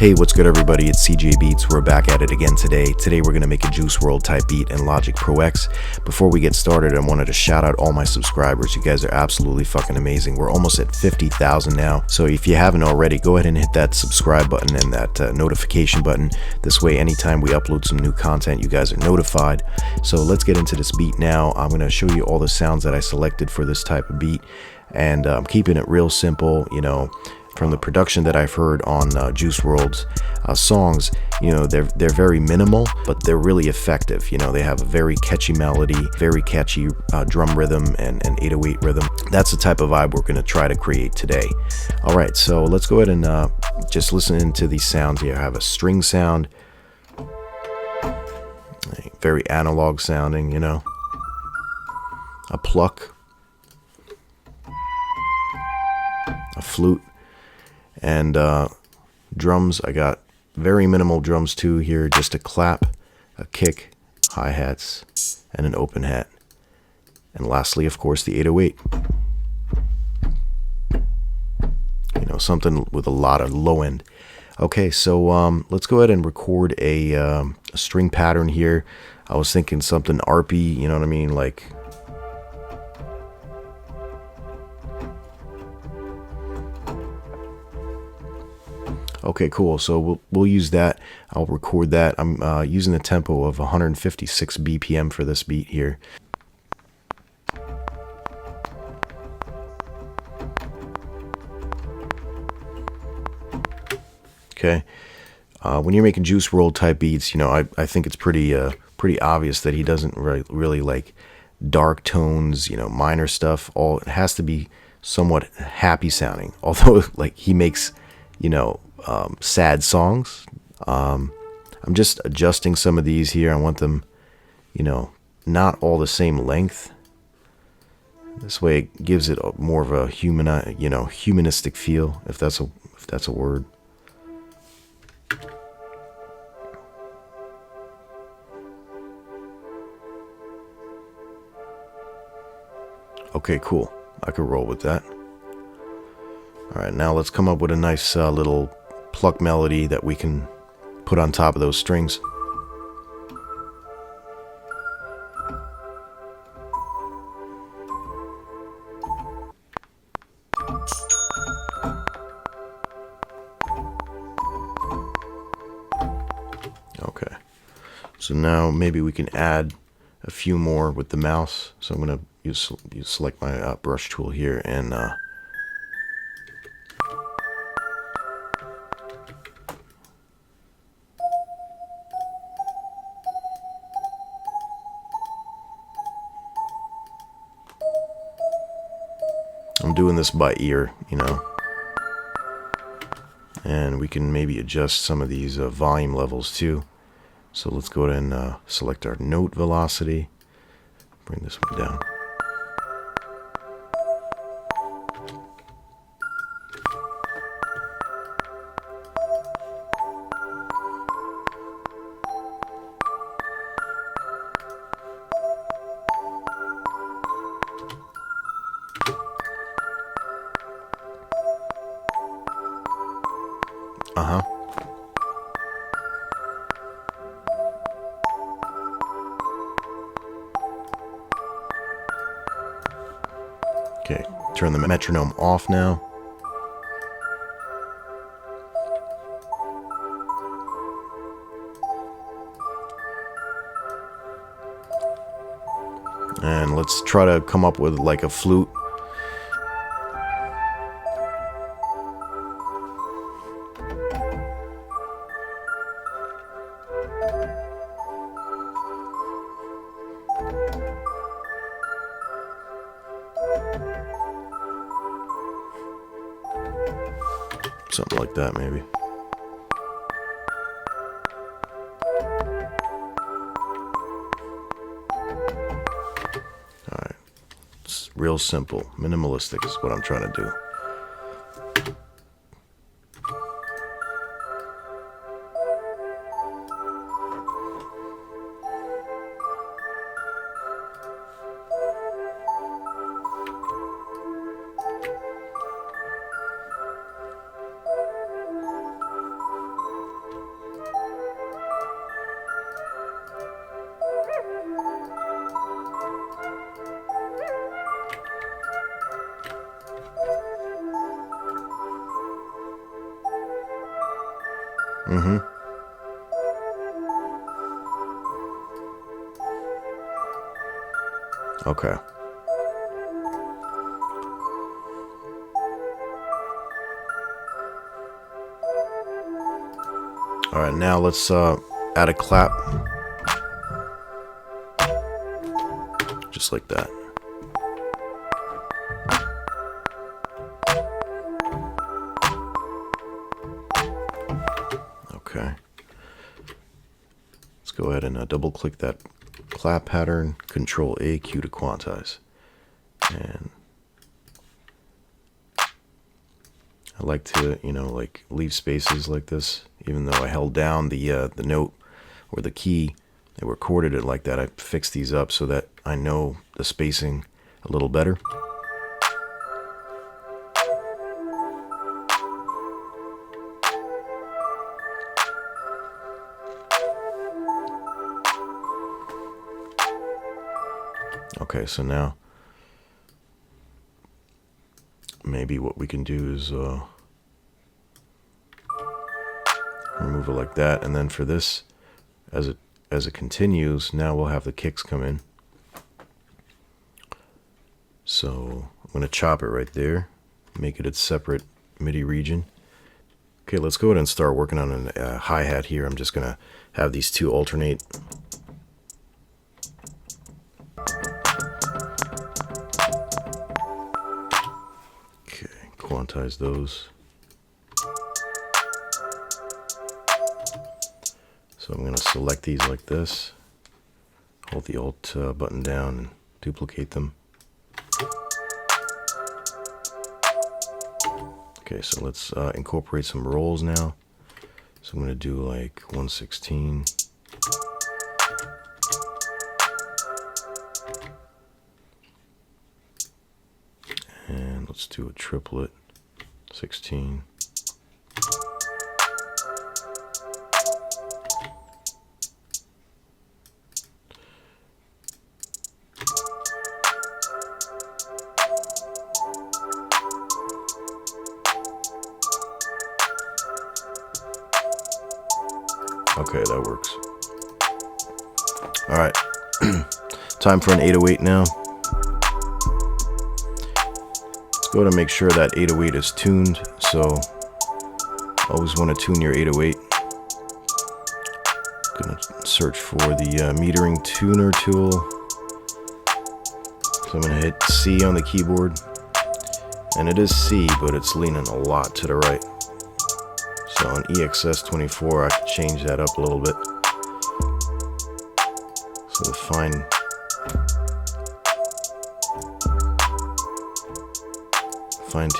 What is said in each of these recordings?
Hey, what's good everybody? It's cjbeatz. We're back at it again today. Today we're going to make a Juice Wrld type beat in Logic Pro X. Before we get started, I wanted to shout out all my subscribers. You guys are absolutely fucking amazing. We're almost at 50,000 now. So if you haven't already, go ahead and hit that subscribe button and that notification button. This way, anytime we upload some new content, you guys are notified. So let's get into this beat now. I'm going to show you all the sounds that I selected for this type of beat. And I'm keeping it real simple, you know. From the production that I've heard on Juice Wrld's songs, you know, they're very minimal, but they're really effective. You know, they have a very catchy melody, very catchy drum rhythm and 808 rhythm. That's the type of vibe we're going to try to create today. All right, so let's go ahead and just listen into these sounds here. I have a string sound, very analog sounding, you know, a pluck, a flute, and drums. I got very minimal drums too here, just a clap, a kick, hi-hats, and an open hat. And lastly, of course, the 808. You know, something with a lot of low end. Okay, so let's go ahead and record a string pattern here. I was thinking something arpy, you know what I mean, like okay, cool. So we'll use that. I'll record that. I'm using the tempo of 156 BPM for this beat here. Okay. When you're making Juice Wrld type beats, you know, I think it's pretty obvious that he doesn't really like dark tones, you know, minor stuff. It has to be somewhat happy sounding. Although, like, he makes, you know, sad songs. I'm just adjusting some of these here. I want them, you know, not all the same length. This way it gives it more of a humanistic feel, if that's a word. Okay, cool. I could roll with that. All right, now let's come up with a nice little pluck melody that we can put on top of those strings. Okay, so now maybe we can add a few more with the mouse. So I'm gonna select my brush tool here and I'm doing this by ear, you know, and we can maybe adjust some of these volume levels too. So let's go ahead and select our note velocity, bring this one down. Okay, turn the metronome off now. And let's try to come up with like a flute. Something like that, maybe. All right. It's real simple. Minimalistic is what I'm trying to do. Okay. All right, now let's add a clap. Just like that. Okay. Let's go ahead and double click that clap pattern, Control A, Q to quantize. And I like to, you know, like leave spaces like this, even though I held down the note or the key and recorded it like that. I fixed these up so that I know the spacing a little better. Okay, so now maybe what we can do is remove it like that, and then for this, as it continues, now we'll have the kicks come in. So I'm going to chop it right there, make it its separate MIDI region. Okay, let's go ahead and start working on a hi-hat here. I'm just going to have these two alternate. Quantize those. So I'm going to select these like this, hold the Alt button down and duplicate them. Okay, so let's incorporate some rolls now. So I'm going to do like 1/16. And let's do a triplet. 16. Okay, that works. All right. Time for an 808 now. Go to make sure that 808 is tuned, so always want to tune your 808. Gonna search for the metering tuner tool. So I'm gonna hit C on the keyboard, and it is C, but it's leaning a lot to the right. So on EXS24, I can change that up a little bit. So the fine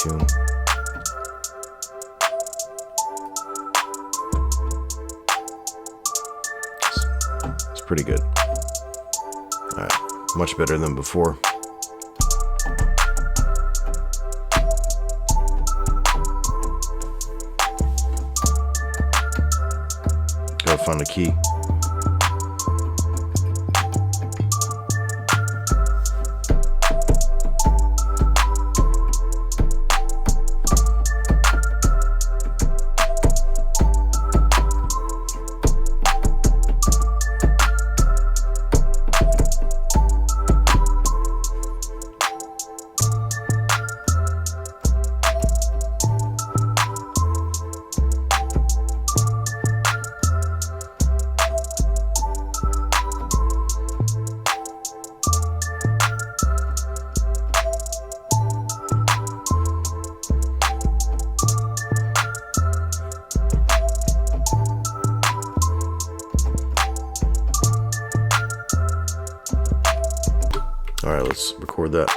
tune. It's pretty good. All right, much better than before. Gotta find the key. All right, let's record that.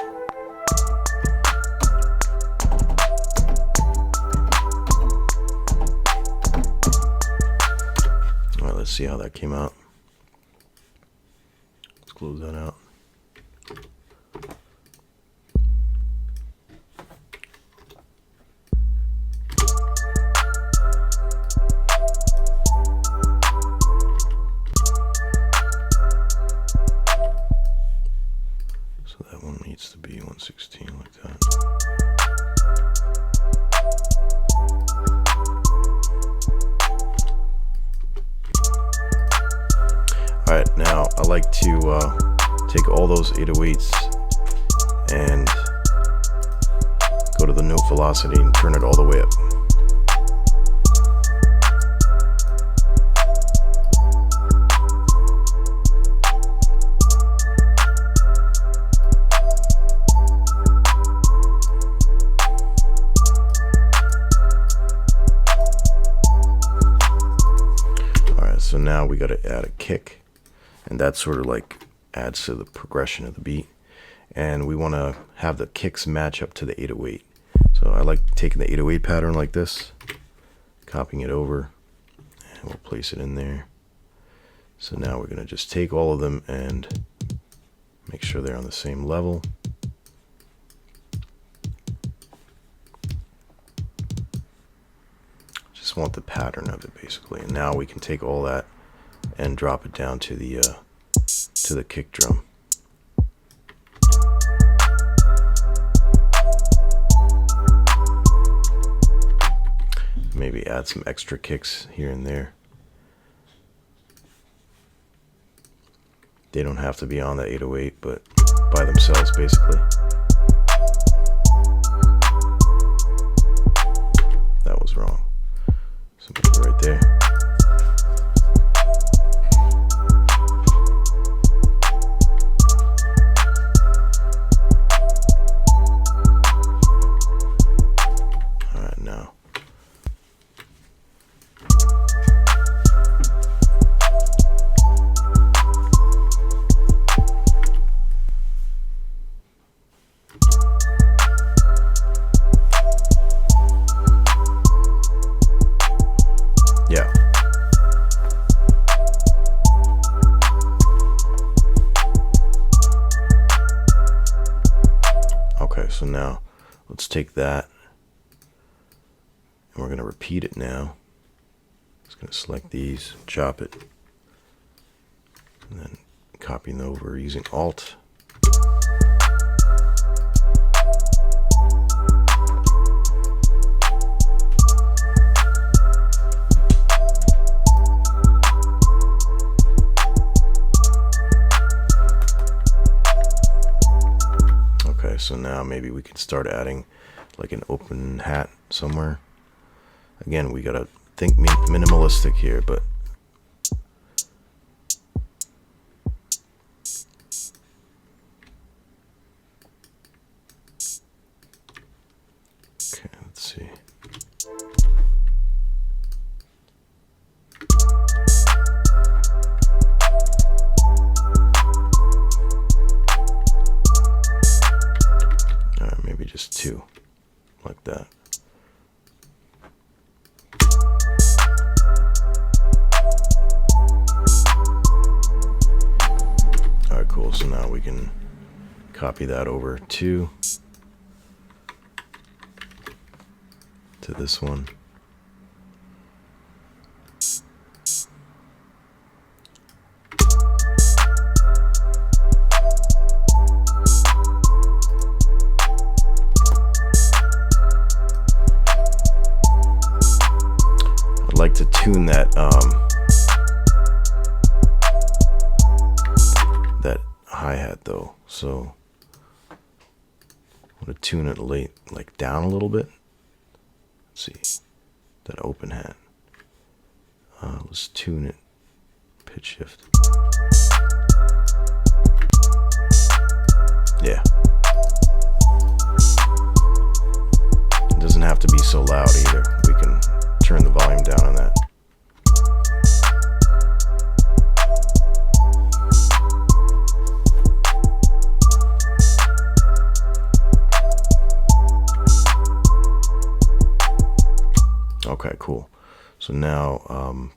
All right, let's see how that came out. Let's close that out. Needs to be 1/16 like that. Alright, now I like to take all those 808s and go to the note velocity and turn it all the way up. Alright, so now we got to add a kick, and that sort of like adds to the progression of the beat. And we want to have the kicks match up to the 808. So I like taking the 808 pattern like this, copying it over, and we'll place it in there. So now we're going to just take all of them and make sure they're on the same level. Just want the pattern of it basically. And now we can take all that and drop it down to the kick drum. Maybe add some extra kicks here and there. They don't have to be on the 808, but by themselves basically. That was wrong. So put it right there. Alright, now. Yeah. Okay, so now let's take that and we're going to repeat it now. Just going to select these, chop it, and then copying over using Alt. So now maybe we can start adding like an open hat somewhere. Again, we gotta think minimalistic here, but okay, let's see. Maybe just two, like that. Alright, cool. So now we can copy that over to this one. Like to tune that that hi-hat though, so I want to tune it like down a little bit. Let's see, that open hat, let's tune it, pitch shift, yeah. It doesn't have to be so loud either. We can turn the volume down on that. Okay, cool. So now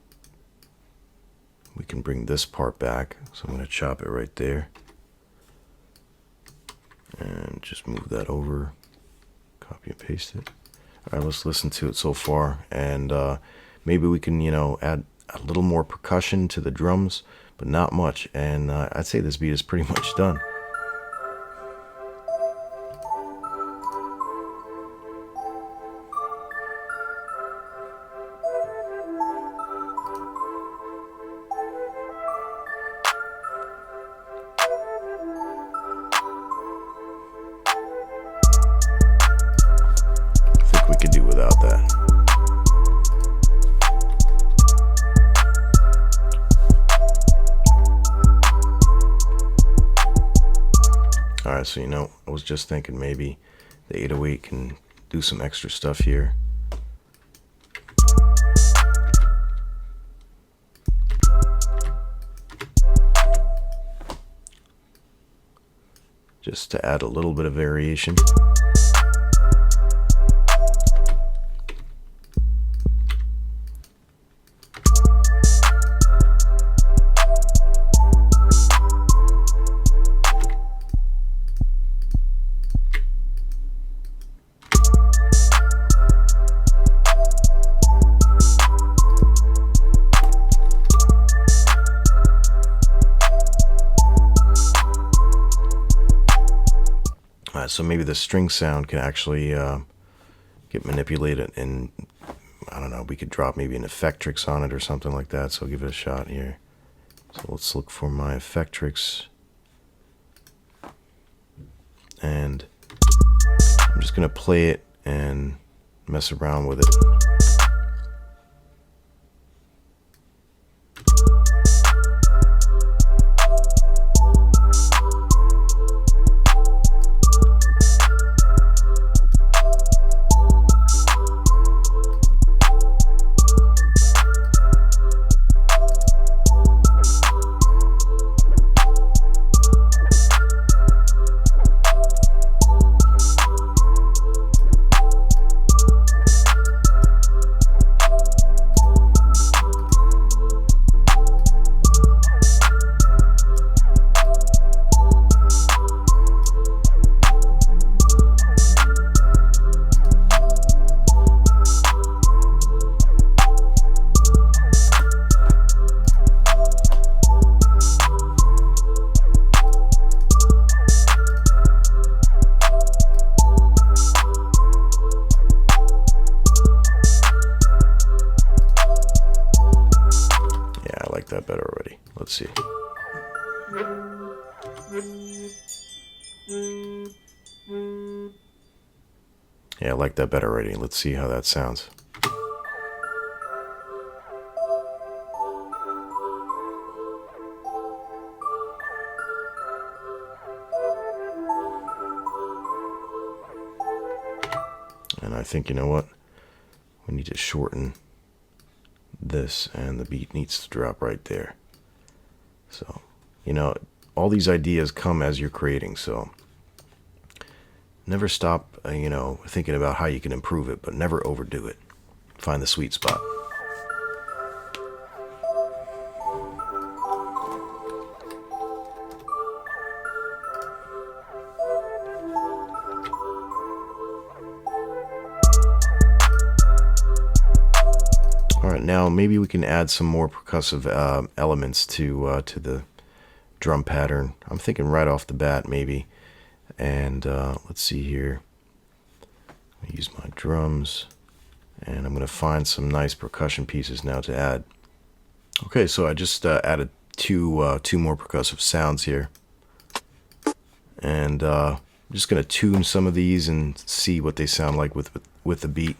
we can bring this part back. So I'm going to chop it right there and just move that over, copy and paste it. All right, let's listen to it so far, and maybe we can, add a little more percussion to the drums, but not much. And I'd say this beat is pretty much done. without that. Alright, so I was just thinking maybe the 808 can do some extra stuff here. Just to add a little bit of variation. So maybe the string sound can actually get manipulated, and I don't know, we could drop maybe an effectrix on it or something like that. So I'll give it a shot here. So let's look for my effectrix, and I'm just gonna play it and mess around with it. That better already. Let's see. Yeah, I like that better already. Let's see how that sounds. And I think, you know what? We need to shorten this, and the beat needs to drop right there. So, all these ideas come as you're creating, so never stop, thinking about how you can improve it, but never overdo it. Find the sweet spot. Alright, now maybe we can add some more percussive elements to the drum pattern. I'm thinking right off the bat, maybe. And let's see here. I use my drums, and I'm going to find some nice percussion pieces now to add. Okay, so I just added two more percussive sounds here. And I'm just going to tune some of these and see what they sound like with the beat.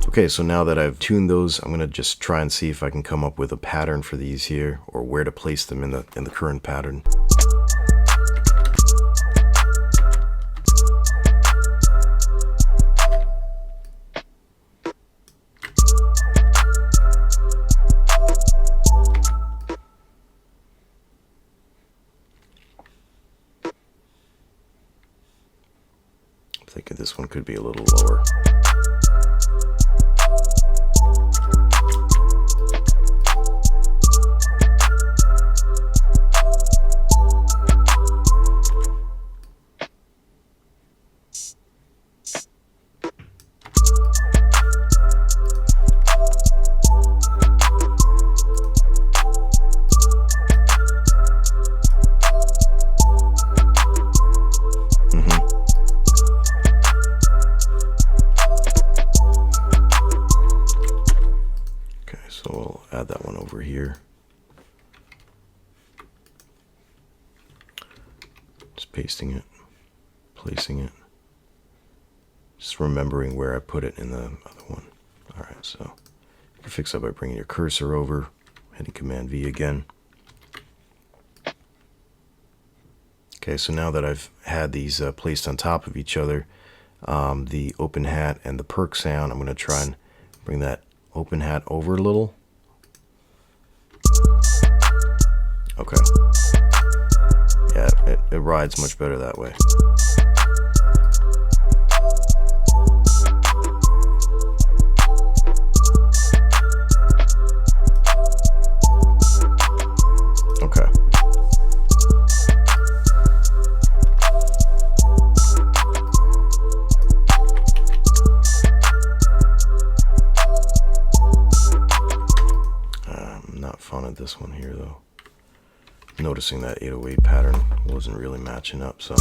Okay, so now that I've tuned those, I'm going to just try and see if I can come up with a pattern for these here, or where to place them in the current pattern. This one could be a little lower. So we'll add that one over here. Just pasting it, placing it, just remembering where I put it in the other one. All right, so you can fix that by bringing your cursor over, hitting Command V again. Okay, so now that I've had these placed on top of each other, the open hat and the perk sound, I'm going to try and bring that open hat over a little. Okay. Yeah, it rides much better that way. Okay. Not fun at this one here though. Noticing that 808 pattern wasn't really matching up, so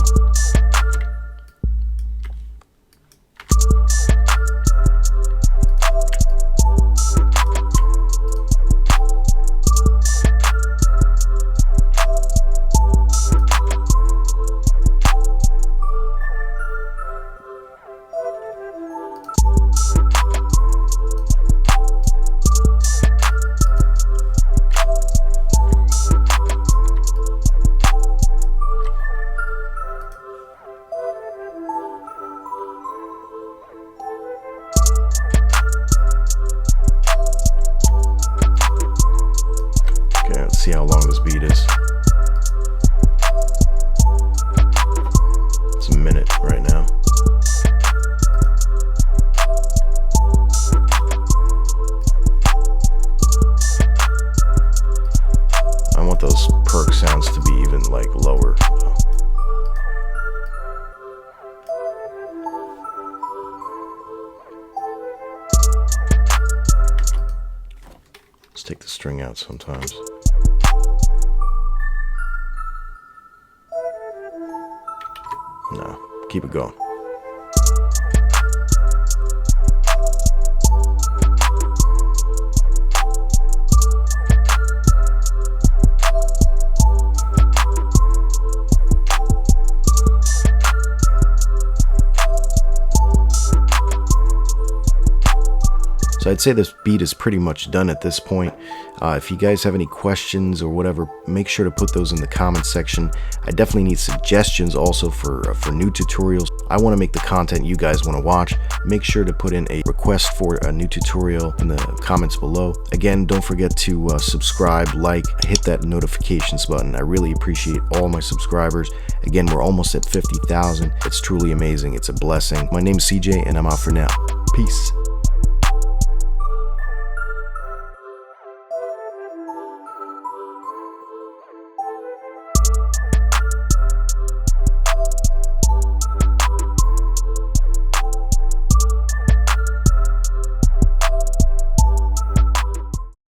see how long this beat is. It's a minute right now. I want those perk sounds to be even like lower. Let's take the string out sometimes. No, keep it going. So I'd say this beat is pretty much done at this point. If you guys have any questions or whatever, make sure to put those in the comment section. I definitely need suggestions also for new tutorials. I want to make the content you guys want to watch. Make sure to put in a request for a new tutorial in the comments below. Again, don't forget to subscribe, like, hit that notifications button. I really appreciate all my subscribers. Again, we're almost at 50,000. It's truly amazing. It's a blessing. My name is CJ and I'm out for now. Peace.